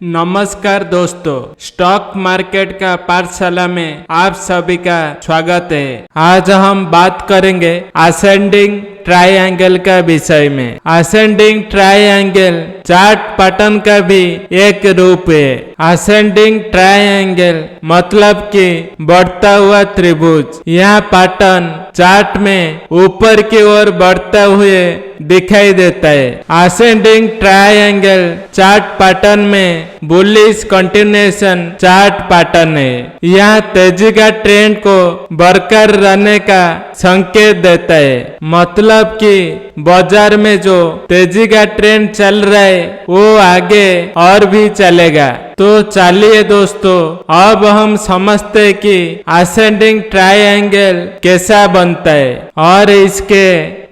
नमस्कार दोस्तों, stock market का पाठशाला में आप सभी का स्वागत है। आज हम बात करेंगे असेंडिंग ट्रायंगल का विषय में। असेंडिंग ट्रायंगल चार्ट पैटर्न का भी एक रूप है। असेंडिंग ट्रायंगल मतलब कि बढ़ता हुआ त्रिभुज। यह पैटर्न चार्ट में ऊपर की ओर बढ़ते हुए दिखाई देता है। असेंडिंग ट्रायंगल चार्ट पैटर्न में बुलिश कंटिन्यूएशन चार्ट पैटर्न है। यह तेजी का ट्रेंड को बरकरार रहने का संकेत देता है। मतलब कि बाजार में जो तेजी का ट्रेंड चल रहा है वो आगे और भी चलेगा। तो चलिए दोस्तों, अब हम समझते हैं कि असेंडिंग ट्रायंगल कैसा बनता है और इसके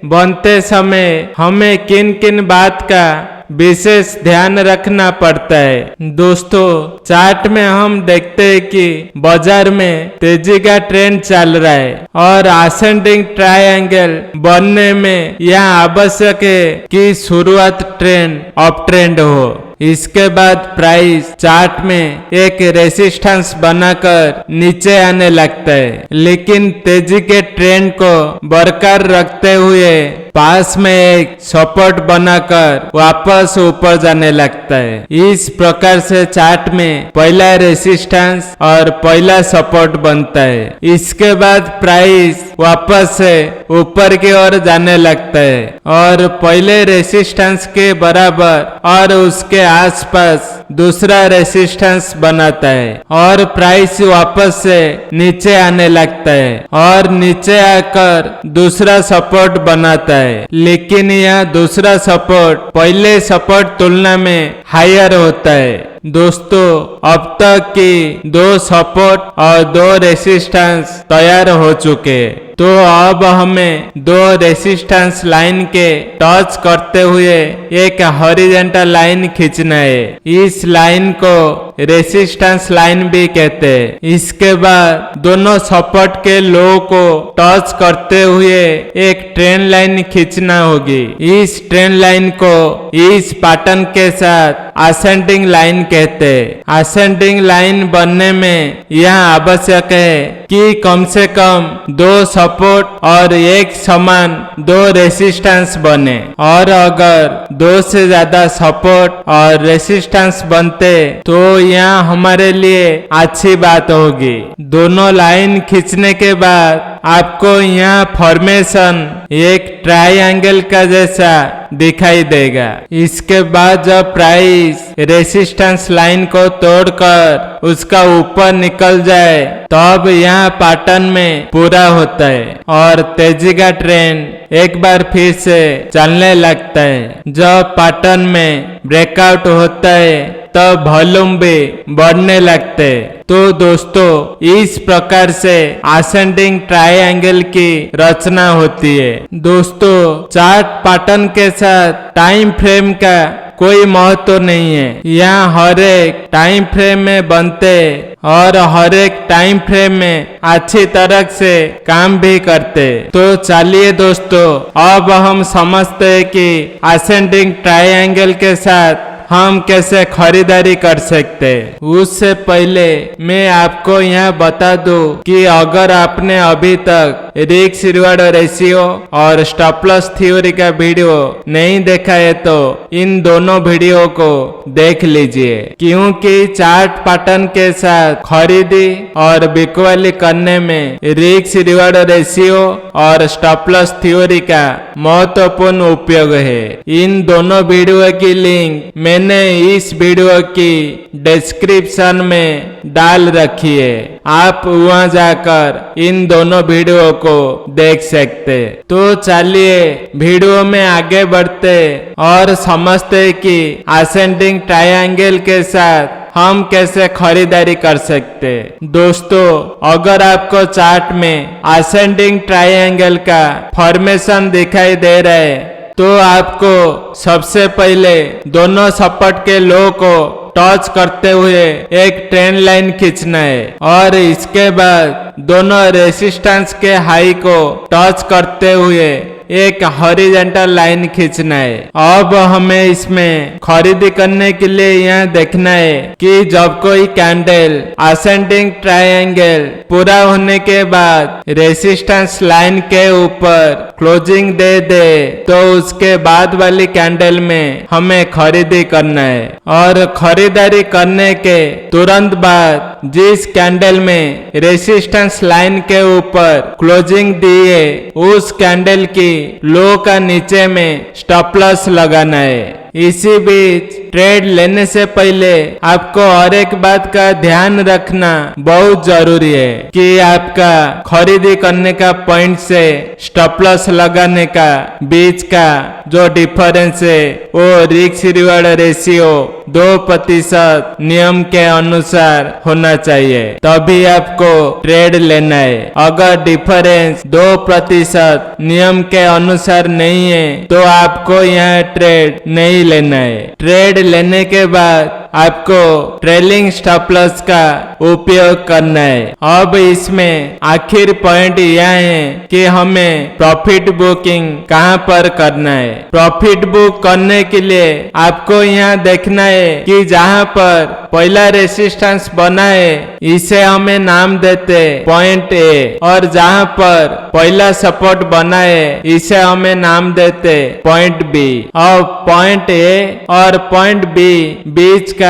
बनते समय हमें किन किन बात का विशेष ध्यान रखना पड़ता है। दोस्तों, चार्ट में हम देखते हैं कि बाजार में तेजी का ट्रेंड चल रहा है और असेंडिंग ट्रायंगल बनने में यह आवश्यक है कि शुरुआत ट्रेंड अप ट्रेंड हो। इसके बाद प्राइस चार्ट में एक रेसिस्टेंस बनाकर नीचे आने लगता है, लेकिन तेजी के ट्रेंड को बरकरार रखते हुए पास में एक सपोर्ट बनाकर वापस ऊपर जाने लगता है। इस प्रकार से चार्ट में पहला रेसिस्टेंस और पहला सपोर्ट बनता है। इसके बाद प्राइस वापस से ऊपर की ओर जाने लगता है और पहले रेसिस्टेंस के बराबर और उसके आसपास दूसरा रेसिस्टेंस बनाता है और प्राइस वापस से नीचे आने लगता है और नीचे आकर दूसरा सपोर्ट बनाता है। लेकिन यह दूसरा सपोर्ट पहले सपोर्ट तुलना में हायर होता है। दोस्तों, अब तक की दो सपोर्ट और दो रेसिस्टेंस तैयार हो चुके। तो अब हमें दो रेसिस्टेंस लाइन के टच करते हुए एक हॉरिजॉन्टल लाइन खींचना है। इस लाइन को रेसिस्टेंस लाइन भी कहते हैं। इसके बाद दोनों सपोर्ट के लो को टच करते हुए एक ट्रेंड लाइन खींचना होगी। इस ट्रेंड लाइन को इस पैटर्न के साथ असेंडिंग लाइन कहते हैं। असेंडिंग लाइन बनने में यह आवश्यक है कि कम से कम दो सपोर्ट और एक समान दो रेसिस्टेंस बने, और अगर दो से ज्यादा सपोर्ट और रेसिस्टेंस बनते तो यह हमारे लिए अच्छी बात होगी। दोनों लाइन खींचने के बाद आपको यह फॉर्मेशन एक ट्रायंगल का जैसा दिखाई देगा। इसके बाद जब प्राइस रेसिस्टेंस लाइन को तोड़कर उसका ऊपर निकल जाए तब यह पैटर्न में पूरा होता है और तेजी का ट्रेंड एक बार फिर से चलने लगता है। जब पैटर्न में ब्रेकआउट होता है तब वॉल्यूम भी बढ़ने लगते हैं। तो दोस्तों, इस प्रकार से असेंडिंग ट्रायंगल की रचना होती है। दोस्तों, चार्ट पैटर्न के साथ टाइम फ्रेम का कोई महत्व नहीं है। यहाँ हर एक टाइम फ्रेम में बनते और हर एक टाइम फ्रेम में अच्छी तरह से काम भी करते। तो चलिए दोस्तों, अब हम समझते हैं कि असेंडिंग ट्रायंगल के साथ हम कैसे खरीदारी कर सकते। उससे पहले मैं आपको यह बता दूं कि अगर आपने अभी तक रिस्क रिवॉर्ड रेशियो और स्टॉप लॉस थ्योरी का वीडियो नहीं देखा है तो इन दोनों वीडियो को देख लीजिए, क्योंकि चार्ट पैटर्न के साथ खरीदी और बिक्री करने में रिस्क रिवॉर्ड रेशियो और स्टॉप लॉस थ्योरी का महत्वपूर्ण उपयोग है। इन दोनों वीडियो की लिंक मैंने इस वीडियो की डिस्क्रिप्शन में डाल रखी है। आप वहां जाकर इन दोनों वीडियो को देख सकते। तो चलिए वीडियो में आगे बढ़ते और समझते कि असेंडिंग ट्रायंगल के साथ हम कैसे खरीदारी कर सकते। दोस्तों, अगर आपको चार्ट में असेंडिंग ट्रायंगल का फॉर्मेशन दिखाई दे रहा है तो आपको सबसे पहले दोनों सपोर्ट के लो को टच करते हुए एक ट्रेंड लाइन खींचना है और इसके बाद दोनों रेसिस्टेंस के हाई को टच करते हुए एक हॉरिजॉन्टल लाइन खींचना है। अब हमें इसमें खरीदी करने के लिए यहाँ देखना है कि जब कोई कैंडल असेंडिंग ट्रायंगल पूरा होने के बाद रेसिस्टेंस लाइन के ऊपर क्लोजिंग दे दे तो उसके बाद वाली कैंडल में हमें खरीदी करना है। और खरीदारी करने के तुरंत बाद जिस कैंडल में रेसिस्टेंस लाइन के ऊपर क्लोजिंग दिए उस कैंडल की लो का नीचे में स्टॉप लॉस लगाना है। इसी बीच ट्रेड लेने से पहले आपको और एक बात का ध्यान रखना बहुत जरूरी है कि आपका खरीदी करने का पॉइंट से स्टॉप लॉस लगाने का बीच का जो डिफरेंस है वो रिस्क रिवॉर्ड रेशियो 2% नियम के अनुसार होना चाहिए, तभी आपको ट्रेड लेना है। अगर डिफरेंस 2% नियम के अनुसार नहीं है तो आपको यह ट्रेड नहीं लेना है। ट्रेड लेने के बाद आपको ट्रेलिंग स्टॉप लॉस का उपयोग करना है। अब इसमें आखिर पॉइंट यह है कि हमें प्रॉफिट बुकिंग कहां पर करना है। प्रॉफिट बुक करने के लिए आपको यहाँ देखना है कि जहां पर पहला रेसिस्टेंस बना है इसे हमें नाम देते पॉइंट ए, और जहां पर पहला सपोर्ट बना है इसे हमें नाम देते पॉइंट बी। अब पॉइंट ए और पॉइंट बी बीच का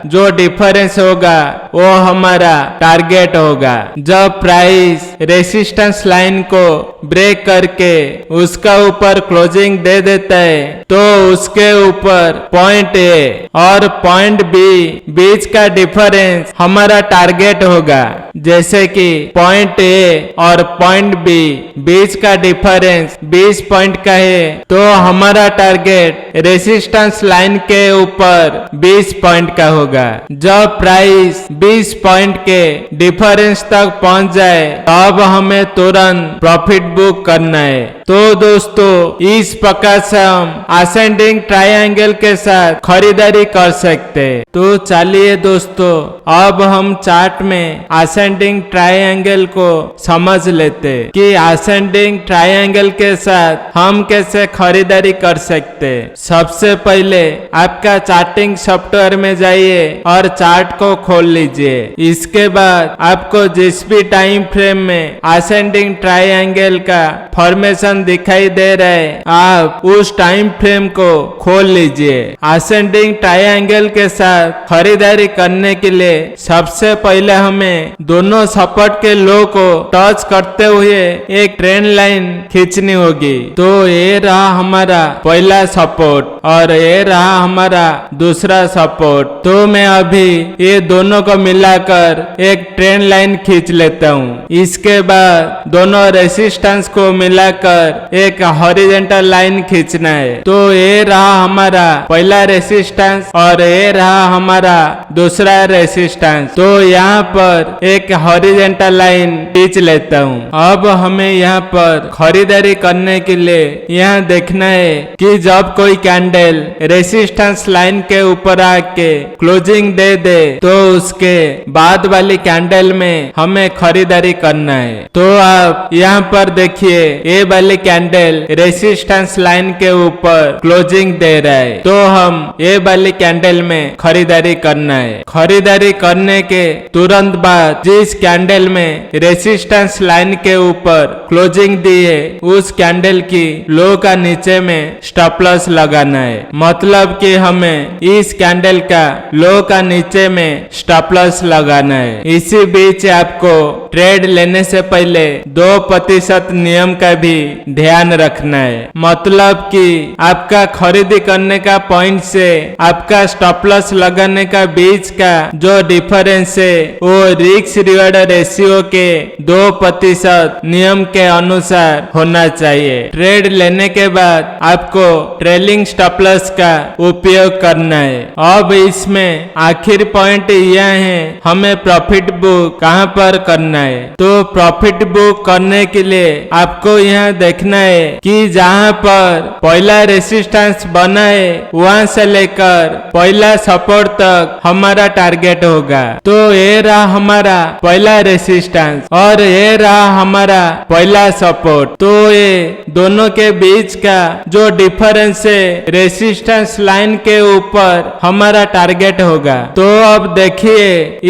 जो डिफरेंस होगा वो हमारा टारगेट होगा। जब प्राइस रेसिस्टेंस लाइन को ब्रेक करके उसका ऊपर क्लोजिंग दे देता है तो उसके ऊपर पॉइंट ए और पॉइंट बी बीच का डिफरेंस हमारा टारगेट होगा। जैसे कि पॉइंट ए और पॉइंट बी बीच का डिफरेंस 20 पॉइंट का है तो हमारा टारगेट रेसिस्टेंस लाइन के ऊपर 20 पॉइंट का होगा। जब प्राइस 20 पॉइंट के डिफरेंस तक पहुंच जाए तब हमें तुरंत प्रॉफिट बुक करना है। तो दोस्तों इस प्रकार से हम असेंडिंग ट्रायंगल के साथ खरीदारी कर सकते हैं। तो चलिए दोस्तों अब हम चार्ट में असेंडिंग ट्रायंगल को समझ लेते हैं कि असेंडिंग ट्रायंगल के साथ हम कैसे खरीदारी कर सकते हैं। सबसे पहले आपका चार्टिंग सॉफ्टवेयर में जाइए और चार्ट को खोल लीजिए। इसके बाद आपको जिस भी टाइम फ्रेम में असेंडिंग ट्रायंगल का फॉर्मेशन दिखाई दे रहा है आप उस टाइम फ्रेम को खोल लीजिए। असेंडिंग ट्रायंगल के साथ खरीदारी करने के लिए सबसे पहले हमें दोनों सपोर्ट के लो को टच करते हुए एक ट्रेंड लाइन खींचनी होगी। तो ये रहा हमारा पहला सपोर्ट और ये रहा हमारा दूसरा सपोर्ट। तो मैं अभी ये दोनों को मिलाकर एक ट्रेंड लाइन खींच लेता हूँ। इसके बाद दोनों रेसिस्टेंस को मिलाकर एक हॉरिजॉन्टल लाइन खींचना है। तो ये रहा हमारा पहला रेसिस्टेंस और ये रहा हमारा दूसरा रेसिस्टेंस। तो यहाँ पर एक हॉरिजॉन्टल लाइन खींच लेता हूँ। अब हमें यहाँ पर खरीदारी करने के लिए यहाँ देखना है कि जब कोई कैंडल रेसिस्टेंस लाइन के ऊपर आके क्लोजिंग दे दे तो उसके बाद वाली कैंडल में हमें खरीदारी करना है। तो आप यहाँ पर देखिए ये वाली कैंडल रेसिस्टेंस लाइन के ऊपर क्लोजिंग दे रहा है तो हम ये वाली कैंडल में खरीदारी करना है। खरीदारी करने के तुरंत बाद जिस कैंडल में रेसिस्टेंस लाइन के ऊपर क्लोजिंग दी है उस कैंडल की लो का नीचे में स्टॉप लॉस लगाना है। मतलब कि हमें इस कैंडल का लो का नीचे में स्टॉप लॉस लगाना है। इसी बीच आपको ट्रेड लेने से पहले 2% नियम का भी ध्यान रखना है। मतलब कि आपका खरीदी करने का पॉइंट से आपका स्टॉप लॉस लगाने का बीच का जो डिफरेंस है वो रिस्क रिवॉर्ड रेशियो के 2% नियम के अनुसार होना चाहिए। ट्रेड लेने के बाद आपको ट्रेलिंग स्टॉप लॉस का उपयोग करना है। अब इसमें आखिर पॉइंट यह है हमें प्रॉफिट बुक कहां पर करना है। तो प्रॉफिट बुक करने के लिए आपको यह देखना है कि जहां पर पहला रेसिस्टेंस बना है वहां से लेकर पहला सपोर्ट तक हमारा टारगेट होगा। तो ये रहा हमारा पहला रेसिस्टेंस और ये रहा हमारा पहला सपोर्ट। तो ये दोनों के बीच का जो डिफरेंस है रेसिस्टेंस लाइन के ऊपर हमारा टारगेट होगा। तो अब देखिए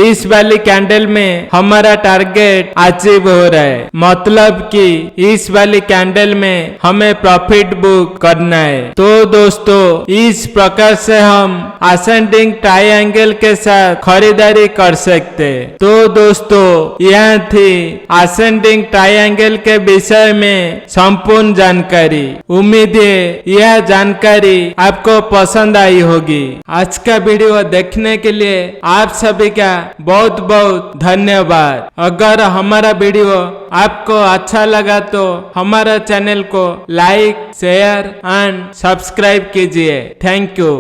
इस वाली कैंडल में हमारा टारगेट अचीव हो रहा है, मतलब कि इस वाली कैंडल में हमें प्रॉफिट बुक करना है। तो दोस्तों इस प्रकार से हम असेंडिंग ट्रायंगल के साथ खरीदारी कर सकते। तो दोस्तों यह थी असेंडिंग ट्रायंगल के विषय में संपूर्ण जानकारी। उम्मीद है यह जानकारी आपको पसंद आई होगी। आज का वीडियो देखने के लिए आप सभी का बहुत बहुत धन्यवाद। अगर हमारा वीडियो आपको अच्छा लगा तो हमारा चैनल को लाइक, शेयर एंड सब्सक्राइब कीजिए। Thank you.